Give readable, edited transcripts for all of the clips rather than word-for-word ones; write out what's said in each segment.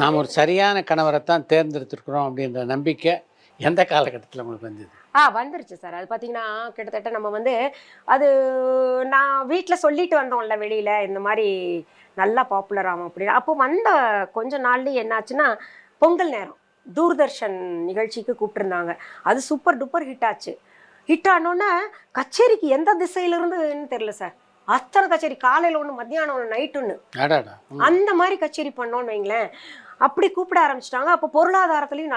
நாம் ஒரு சரியான கணவரை தான் தேர்ந்தெடுத்துருக்குறோம் அப்படின்ற நம்பிக்கை எந்த காலகட்டத்தில் உங்களுக்கு வந்தது? வந்துருச்சு சார். அது பார்த்தீங்கன்னா, கிட்டத்தட்ட நம்ம வந்து அது நான் வீட்ல சொல்லிட்டு வந்தோம்ல வெளியில, இந்த மாரி நல்லா பாப்புலர் ஆகும் அப்படின்னு. அப்போ வந்த கொஞ்ச நாள்லயே என்னாச்சுன்னா, பொங்கல் நேரம். தூர்தர்ஷன் நிகழ்ச்சிக்கு கூப்பிட்டுருந்தாங்க. அது சூப்பர் டூப்பர் ஹிட் ஆச்சு. ஹிட் ஆனோன்னே, கச்சேரிக்கு எந்த திசையிலிருந்துன்னு தெரியல சார். அத்தனை கச்சேரி. காலையில ஒண்ணு, மத்தியானம் ஒண்ணு, நைட் ஒண்ணு. அடடா! அந்த மாரி கச்சேரி பண்ணோம்னு வைங்களேன். அப்படி கூப்பிட ஆரம்பிச்சிட்டாங்க. அப்போ பொருளாதாரத்துலயும்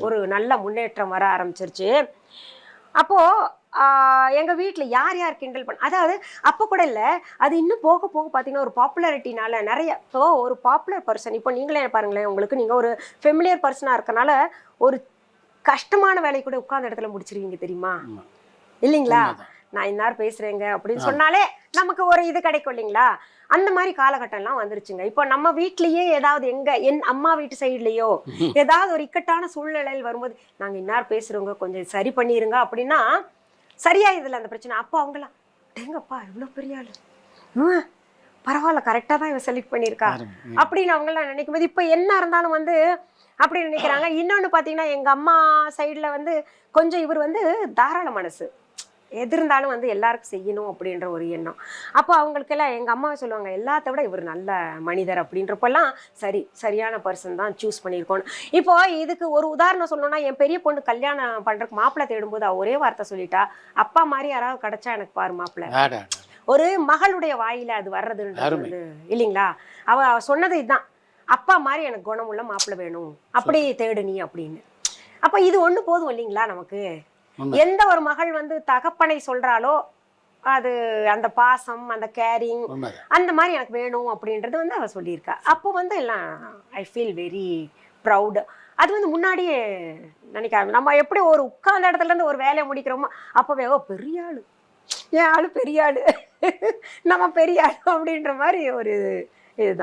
ஒரு நல்ல முன்னேற்றம் வர ஆரம்பிச்சிருச்சு. அப்போ எங்க வீட்ல யார் யார் கிண்டல் அதாவது அப்போ கூட இல்ல. அது இன்னும் போக போக பார்த்தீங்கன்னா, ஒரு பாப்புலாரிட்டினால நெறைய இப்போ ஒரு பாப்புலர் பர்சன் இப்போ நீங்களே பாருங்களேன், உங்களுக்கு நீங்க ஒரு ஃபெமிலியர் பர்சனா இருக்கனால, ஒரு கஷ்டமான வேலைய கூட உட்கார்ந்த இடத்துல முடிச்சிருவீங்க தெரியுமா? இல்லைங்களா? நான் இன்னார் பேசுறேங்க அப்படின்னு சொன்னாலே நமக்கு ஒரு இது கிடைக்கும் இல்லைங்களா? அந்த மாதிரி காலகட்டம்லாம் வந்துருச்சுங்க. இப்போ நம்ம வீட்லயே ஏதாவது என் அம்மா வீட்டு சைட்லயோ ஏதாவது ஒரு இக்கட்டான சூழ்நிலையில் வரும்போது, நாங்க இன்னார் பேசுறோங்க, கொஞ்சம் சரி பண்ணிருங்க அப்படின்னா சரியாயிதுல அந்த பிரச்சனை. அப்போ அவங்களாம், டேங்கப்பா இவ்வளோ பெரிய ஆளு, பரவாயில்ல கரெக்டாக தான் இவன் செலக்ட் பண்ணியிருக்கா அப்படின்னு அவங்களாம் நினைக்கும் போது, இப்போ என்ன இருந்தாலும் வந்து அப்படி நினைக்கிறாங்க. இன்னொன்று பார்த்தீங்கன்னா, எங்கள் அம்மா சைடில் வந்து கொஞ்சம் இவர் வந்து தாராள மனசு, எது இருந்தாலும் வந்து எல்லாருக்கும் செய்யணும் அப்படின்ற ஒரு எண்ணம். அப்போ அவங்களுக்கெல்லாம் எங்கள் அம்மாவை சொல்லுவாங்க, எல்லாத்த விட இவர் நல்ல மனிதர் அப்படின்றப்பெல்லாம் சரியான பர்சன் தான் சூஸ் பண்ணியிருக்கோன்னு. இப்போ இதுக்கு ஒரு உதாரணம் சொல்லணும்னா, என் பெரிய பொண்ணு கல்யாணம் பண்ணுறதுக்கு மாப்பிள்ளை தேடும்போது ஒரே வார்த்தை சொல்லிட்டா, அப்பா மாதிரி யாராவது கிடைச்சா எனக்கு பாரு மாப்பிள்ளை. ஒரு மகளுடைய வாயில அது வர்றதுன்றது இல்லைங்களா? அவ சொன்னது இதுதான், அப்பா மாதிரி எனக்கு குணமுள்ள மாப்பிள்ளை வேணும், அப்படி தேடு நீ அப்படின்னு. அப்போ இது ஒன்று போதும் இல்லைங்களா நமக்கு? எந்த ஒரு மகள் வந்து தகப்பனை சொல்றாளோ, அது அந்த பாசம், அந்த கேரிங், அந்த மாதிரி எனக்கு வேணும் அப்படின்றது வந்து அவ சொல்லியிருக்கா. அப்போ வந்து எல்லாம் ஐ ஃபீல் வெரி ப்ரௌட். அது வந்து முன்னாடியே நினைக்காம நம்ம எப்படி ஒரு உட்கார்ந்த இடத்துல இருந்து ஒரு வேலையை முடிக்கிறோமோ அப்பவே பெரிய ஆளு, என் ஆளு பெரிய ஆளு, நம்ம பெரிய ஆளு அப்படின்ற மாதிரி ஒரு இதுதான்.